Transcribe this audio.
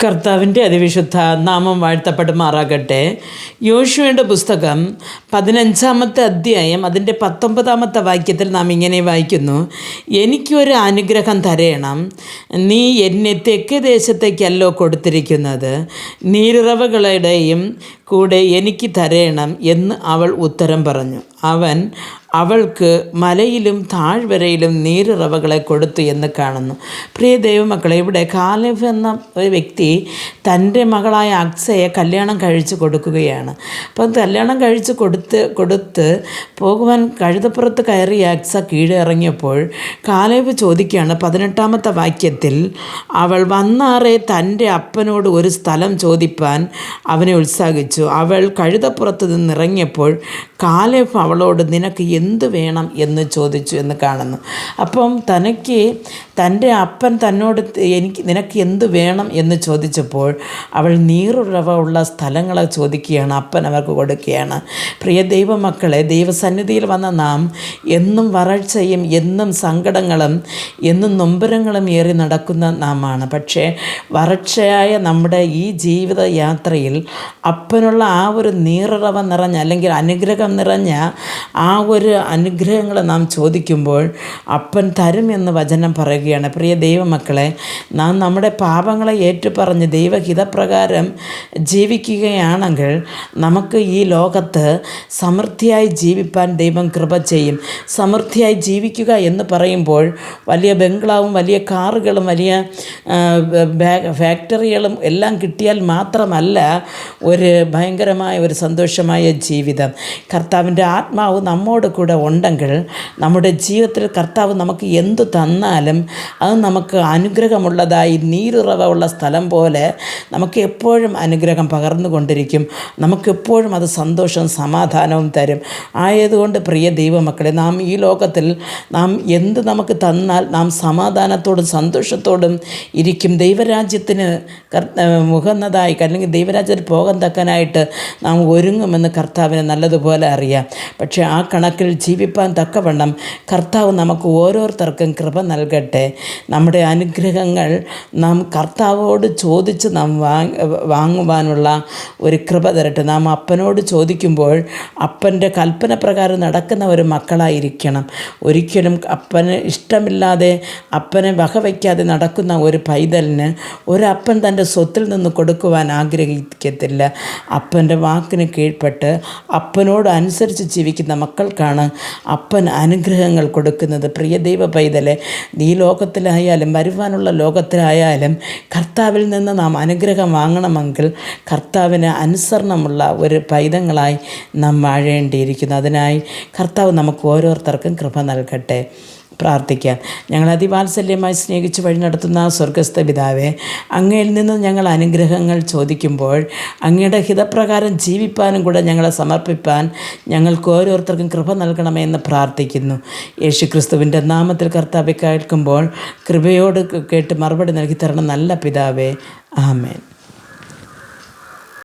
കർത്താവിൻ്റെ അതിവിശുദ്ധ നാമം വാഴ്ത്തപ്പെടുമാറാകട്ടെ. യോശുവയുടെ പുസ്തകം 15-ാമത്തെ അധ്യായം അതിൻ്റെ 19-ാമത്തെ വാക്യത്തിൽ നാം ഇങ്ങനെ വായിക്കുന്നു: എനിക്കൊരു അനുഗ്രഹം തരേണം, നീ എന്നെ തെക്ക് ദേശത്തേക്കല്ലോ കൊടുത്തിരിക്കുന്നത്, നീരുറവുകളുടെയും കൂടെ എനിക്ക് തരേണം എന്ന് അവൾ ഉത്തരം പറഞ്ഞു. അവൻ അവൾക്ക് മലയിലും താഴ്വരയിലും നീരുറവകളെ കൊടുത്തു എന്ന് കാണുന്നു. പ്രിയ ദൈവമക്കളെ, ഇവിടെ കാലേബ് എന്ന ഒരു വ്യക്തി തൻ്റെ മകളായ അക്സയെ കല്യാണം കഴിച്ച് കൊടുക്കുകയാണ്. അപ്പം കല്യാണം കഴിച്ച് കൊടുത്ത് പോകുവാൻ കഴുതപ്പുറത്ത് കയറിയ അക്സ കീഴിറങ്ങിയപ്പോൾ കാലേബ് ചോദിക്കുകയാണ് 18-ാമത്തെ വാക്യത്തിൽ, അവൾ വന്നാറെ തൻ്റെ അപ്പനോട് ഒരു സ്ഥലം ചോദിപ്പാൻ അവനെ ഉത്സാഹിച്ചു. അവൾ കഴുതപ്പുറത്ത് നിന്നിറങ്ങിയപ്പോൾ കാലേബ് അവളോട് നിനക്ക് എന്ത് വേണം എന്ന് ചോദിച്ചു എന്ന് കാണുന്നു. അപ്പം തൻ്റെ അപ്പൻ തന്നോട് നിനക്ക് എന്ത് വേണം എന്ന് ചോദിച്ചപ്പോൾ അവൾ നീരുറവ ഉള്ള സ്ഥലങ്ങളെ ചോദിക്കുകയാണ്, അപ്പൻ അവർക്ക് കൊടുക്കുകയാണ്. പ്രിയ ദൈവമക്കളെ, ദൈവസന്നിധിയിൽ വന്ന നാം എന്നും വരൾച്ചയും എന്നും സങ്കടങ്ങളും എന്നും നൊമ്പരങ്ങളും ഏറി നടക്കുന്ന നാമാണ്. പക്ഷേ വരൾച്ചയായ നമ്മുടെ ഈ ജീവിത യാത്രയിൽ അപ്പനുള്ള ആ ഒരു നീറുറവ നിറഞ്ഞ അല്ലെങ്കിൽ അനുഗ്രഹം നിറഞ്ഞ ആ ഒരു അനുഗ്രഹങ്ങൾ നാം ചോദിക്കുമ്പോൾ അപ്പൻ തരുമെന്ന് വചനം പറയുകയാണ്. പ്രിയ ദൈവമക്കളെ, നാം നമ്മുടെ പാപങ്ങളെ ഏറ്റുപറഞ്ഞ് ദൈവഹിതപ്രകാരം ജീവിക്കുകയാണെങ്കിൽ നമുക്ക് ഈ ലോകത്ത് സമൃദ്ധിയായി ജീവിപ്പാൻ ദൈവം കൃപ ചെയ്യും. സമൃദ്ധിയായി ജീവിക്കുക എന്ന് പറയുമ്പോൾ വലിയ ബംഗ്ലാവും വലിയ കാറുകളും വലിയ ഫാക്ടറികളും എല്ലാം കിട്ടിയാൽ മാത്രമല്ല ഒരു ഭയങ്കരമായ ഒരു സന്തോഷമായ ജീവിതം. കർത്താവിൻ്റെ ആത്മാവ് നമ്മോട് കൂടെ ഉണ്ടെങ്കിൽ നമ്മുടെ ജീവിതത്തിൽ കർത്താവ് നമുക്ക് എന്തു തന്നാലും അത് നമുക്ക് അനുഗ്രഹമുള്ളതായി നീരുറവ ഉള്ള സ്ഥലം പോലെ നമുക്ക് എപ്പോഴും അനുഗ്രഹം പകർന്നുകൊണ്ടിരിക്കും. നമുക്കെപ്പോഴും അത് സന്തോഷവും സമാധാനവും തരും. ആയതുകൊണ്ട് പ്രിയ ദൈവമക്കളെ, നാം ഈ ലോകത്തിൽ നാം എന്ത് നമുക്ക് തന്നാൽ നാം സമാധാനത്തോടും സന്തോഷത്തോടും ഇരിക്കും. ദൈവരാജ്യത്തിന് മുഖന്നതായി അല്ലെങ്കിൽ ദൈവരാജ്യത്തിൽ പോകാൻ തക്കനായിട്ട് നാം ഒരുങ്ങുമെന്ന് കർത്താവിന് നല്ലതുപോലെ അറിയാം. പക്ഷേ ആ കണക്കിൽ ജീവിപ്പാൻ തക്കവണ്ണം കർത്താവ് നമുക്ക് ഓരോരുത്തർക്കും കൃപ നൽകട്ടെ. നമ്മുടെ അനുഗ്രഹങ്ങൾ നാം കർത്താവോട് ചോദിച്ച് നാം വാങ്ങുവാനുള്ള ഒരു കൃപ തരട്ടെ. നാം അപ്പനോട് ചോദിക്കുമ്പോൾ അപ്പൻ്റെ കൽപ്പന പ്രകാരം നടക്കുന്ന ഒരു മക്കളായിരിക്കണം. ഒരിക്കലും അപ്പന് ഇഷ്ടമില്ലാതെ അപ്പനെ വകവയ്ക്കാതെ നടക്കുന്ന ഒരു പൈതലിന് ഒരപ്പൻ തൻ്റെ സ്വത്തിൽ നിന്ന് കൊടുക്കുവാൻ ആഗ്രഹിക്കത്തില്ല. അപ്പൻ്റെ വാക്കിന് കീഴ്പ്പെട്ട് അപ്പനോട് അനുസരിച്ച് ജീവിക്കുന്ന മക്കൾക്കാണ് അപ്പൻ അനുഗ്രഹങ്ങൾ കൊടുക്കുന്നത്. പ്രിയ ദൈവ പൈതലെ, ഈ ലോകത്തിലായാലും വരുവാനുള്ള ലോകത്തിലായാലും കർത്താവിൽ നിന്ന് നാം അനുഗ്രഹം വാങ്ങണമെങ്കിൽ കർത്താവിന് അനുസരണമുള്ള ഒരു പൈതങ്ങളായി നാം വാഴേണ്ടിയിരിക്കുന്നു. അതിനായി കർത്താവ് നമുക്ക് ഓരോരുത്തർക്കും കൃപ നൽകട്ടെ. പ്രാർത്ഥിക്കാം. ഞങ്ങൾ അതിവാത്സല്യമായി സ്നേഹിച്ച് വഴി നടത്തുന്ന സ്വർഗസ്ഥ പിതാവേ, അങ്ങയിൽ നിന്ന് ഞങ്ങൾ അനുഗ്രഹങ്ങൾ ചോദിക്കുമ്പോൾ അങ്ങയുടെ ഹിതപ്രകാരം ജീവിപ്പാനും കൂടെ ഞങ്ങളെ സമർപ്പിപ്പാൻ ഞങ്ങൾക്ക് ഓരോരുത്തർക്കും കൃപ നൽകണമേ എന്ന് പ്രാർത്ഥിക്കുന്നു. യേശുക്രിസ്തുവിൻ്റെ നാമത്തിൽ കർത്താവെ കേൾക്കുമ്പോൾ കൃപയോട് കേട്ട് മറുപടി നൽകി തരണം നല്ല പിതാവേ. ആമേൻ.